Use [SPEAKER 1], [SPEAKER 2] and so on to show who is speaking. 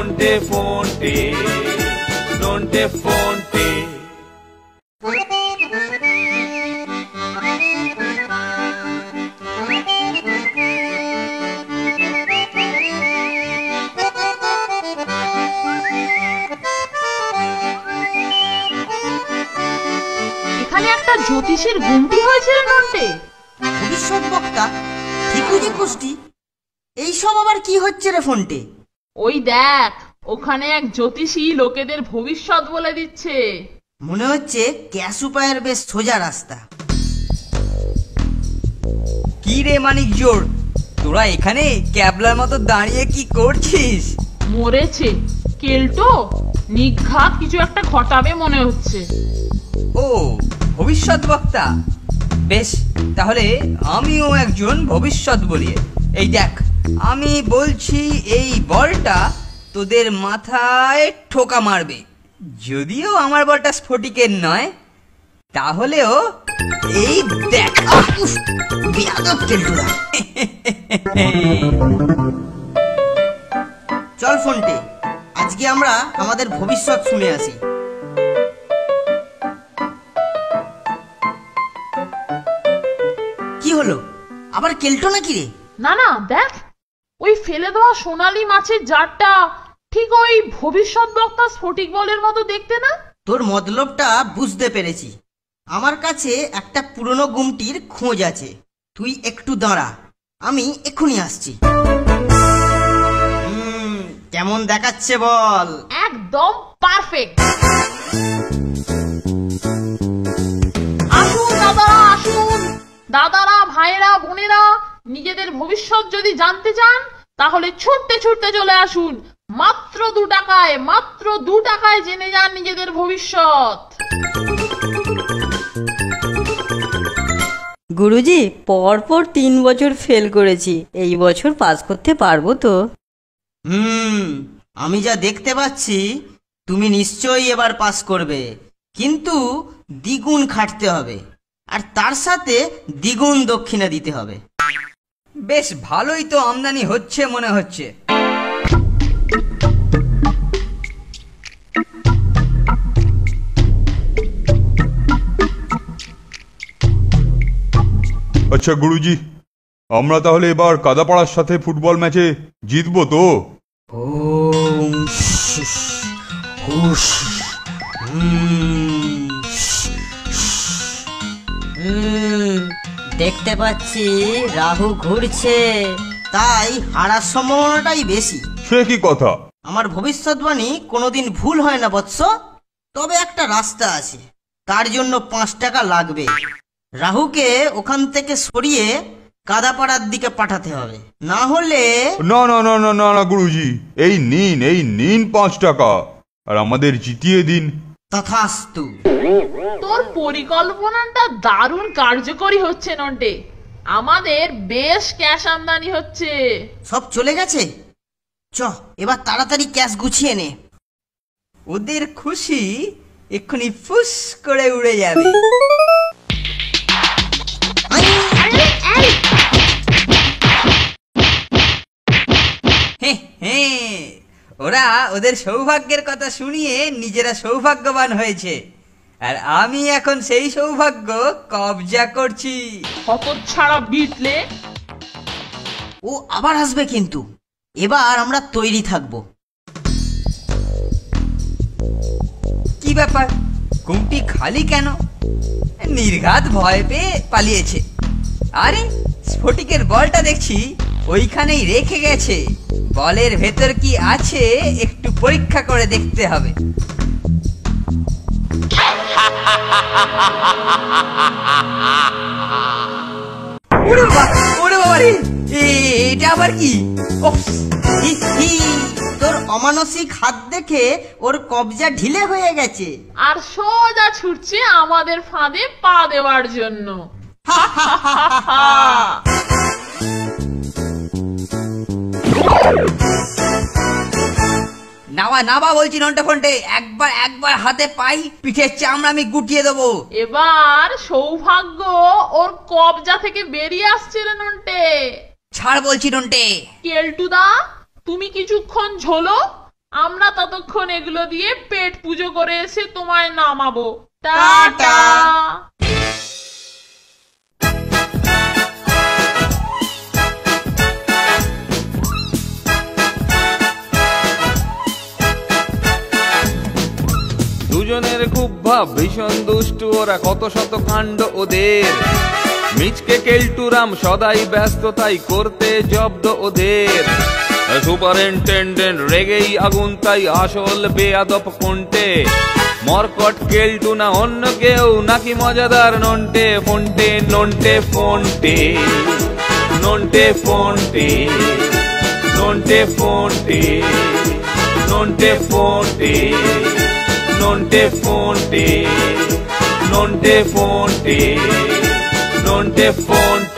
[SPEAKER 1] নন্টে ফন্টে, নন্টে ফন্টে।
[SPEAKER 2] এখানে একটা জ্যোতিষীর গুমটি হয়েছিল নন্টে।
[SPEAKER 3] ভবিষ্যৎ বক্তা ঠিকুজি কুষ্টি, এইসব আবার কি হচ্ছে রে ফন্টে?
[SPEAKER 2] ওই দেখ, ওখানে এক জ্যোতিষী লোকেদের ভবিষ্যৎ বলে দিচ্ছে।
[SPEAKER 3] মনে হচ্ছে ক্যাশ উপায়ের বেশ সোজা রাস্তা।
[SPEAKER 4] কি রে মানিক জোর, তোরা এখানে ক্যাবলার মতো দাঁড়িয়ে কি করছিস?
[SPEAKER 2] মরেছে কেলটো, নিঘাত কিছু একটা ঘটাবে মনে হচ্ছে।
[SPEAKER 4] ও ভবিষ্যৎ বক্তা, বেশ তাহলে আমিও একজন ভবিষ্যৎ বলি। এই দেখ, আমি বলছি এই বলটা তোদের মাথায় ঠোকা মারবে। যদিও আমার বলটা স্ফটিকের নয়, তাহলেও এই দেখ।
[SPEAKER 3] বেয়াদব কেলটুরা। চল ফন্টে, আজকে আমরা আমাদের ভবিষ্যৎ শুনে আসি। কি হলো, আবার কেলটো নাকি রে?
[SPEAKER 2] না না, দেখ ওই ফেলে দেওয়া সোনালী মাছের জারটা ঠিক ওই ভবিষ্যৎ বক্তা স্ফটিক বলের মতো দেখতে না?
[SPEAKER 3] তোর মতলবটা বুঝতে পেরেছি। আমার কাছে একটা পুরনো গুমটির খোঁজ আছে, তুই একটু দাঁড়া, আমি এক্ষুনি আসছি। কেমন দেখাচ্ছে বল?
[SPEAKER 2] একদম পারফেক্ট। আসুন দাদারা, আসুন দাদারা, ভাইয়েরা, বোনেরা, নিজেদের ভবিষ্যৎ যদি জানতে চান তাহলে ছুটতে ছুটতে চলে আসুন। মাত্র 2 টাকায়, মাত্র 2 টাকায় জেনে যান নিজেদের ভবিষ্যৎ।
[SPEAKER 5] গুরুজি, পরপর 3 বছর ফেল করেছি, এই বছর পাস করতে পারবো তো?
[SPEAKER 3] আমি যা দেখতে পাচ্ছি তুমি নিশ্চয়ই এবার পাস করবে, কিন্তু দ্বিগুণ খাটতে হবে, আর তার সাথে দ্বিগুণ দক্ষিণা দিতে হবে।
[SPEAKER 4] বেশ ভালোই তো আমদানি হচ্ছে মনে হচ্ছে।
[SPEAKER 6] আচ্ছা গুরুজি, আমরা তাহলে এবার কাদাপাড়ার সাথে ফুটবল ম্যাচে জিতবো তো?
[SPEAKER 5] দেখতে পাচ্ছি রাহু ঘুরছে,
[SPEAKER 3] তাই হারার সম্ভাবনাটাই বেশি।
[SPEAKER 6] সে কি কথা?
[SPEAKER 3] আমার ভবিষ্যৎবাণী কোনোদিন ভুল হয় না বৎস। তবে একটা রাস্তা আছে, তার জন্য 5 টাকা লাগবে। রাহুকে ওখান থেকে সরিয়ে কাদাপাড়ার দিকে পাঠাতে হবে, না হলে...
[SPEAKER 6] না না না না না না গুরুজি, এই নিন 5 টাকা, আর আমাদের জিতিয়ে দিন।
[SPEAKER 3] তথাস্তু।
[SPEAKER 2] তোর পরিকল্পনাটা দারুণ কার্যকরী হচ্ছে নন্টে, আমাদের বেশ ক্যাশ আমদানি হচ্ছে।
[SPEAKER 3] সব চলে গেছে, চ এবার তাড়াতাড়ি ক্যাশ গুছিয়ে নে।
[SPEAKER 4] ওদের খুশি এক্ষুনি ফুস করে উড়ে যাবে। ওরা ওদের সৌভাগ্যের কথা শুনিয়ে নিজেরা সৌভাগ্যবান হয়েছে, আর আমি এখন সেই সৌভাগ্য কবজা করছি।
[SPEAKER 2] হতচ্ছাড়া বিটলে।
[SPEAKER 3] ও আবার আসবে, কিন্তু এবার আমরা তৈরি থাকবো।
[SPEAKER 4] কি ব্যাপার, গুমটি খালি কেন? নির্ঘাত ভয় পেয়ে পালিয়েছে। আরে স্ফটিকের বলটা দেখছি ওইখানেই রেখে গেছে। বলের ভেতর কি আছে একটু পরীক্ষা করে দেখতে হবে। ওরে বাবা রে, এটা আবার কি?
[SPEAKER 3] তোর অমানসিক হাত দেখে ওর কবজা ঢিলে হয়ে গেছে,
[SPEAKER 2] আর সোজা ছুটছে আমাদের ফাঁদে পা দেওয়ার জন্য।
[SPEAKER 4] নাবা নাবা বলছি নন্টে ফন্টে, একবার হাতে পাই, পিঠের চামড়া আমি গুটিয়ে দেবো।
[SPEAKER 2] এবার সৌভাগ্য ওর কবজা থেকে বেরিয়ে আসছে রে নন্টে।
[SPEAKER 4] ছাড় বলছি নন্টে।
[SPEAKER 2] কেলটুদা, তুমি কিছুক্ষণ ঝোলো, আমরা ততক্ষণ এগুলো দিয়ে পেট পুজো করে এসে তোমায় নামাবো।
[SPEAKER 3] টাটা।
[SPEAKER 2] টাটা।
[SPEAKER 1] দুজনের খুব ভাব, ভীষণ দুষ্টু ওরা, কত শত কাণ্ড ওদের। মিচকে কেলটুরাম সদাই ব্যস্ত, তাই করতে জব্দ ওদের। সুপারিনটেন্ডেন্ট রেগেই আগুন, তাই আসল বেয়াদব কোনটে। মরকট কেলটু না অন্য কেউ, নাকি মজাদার Nonte ফোনটে। Nonte ফোনটে, Nonte ফোনটে, Nonte ফোনটে, Nonte ফোনটে, nonte fonte, nonte fonte, nonte fonte.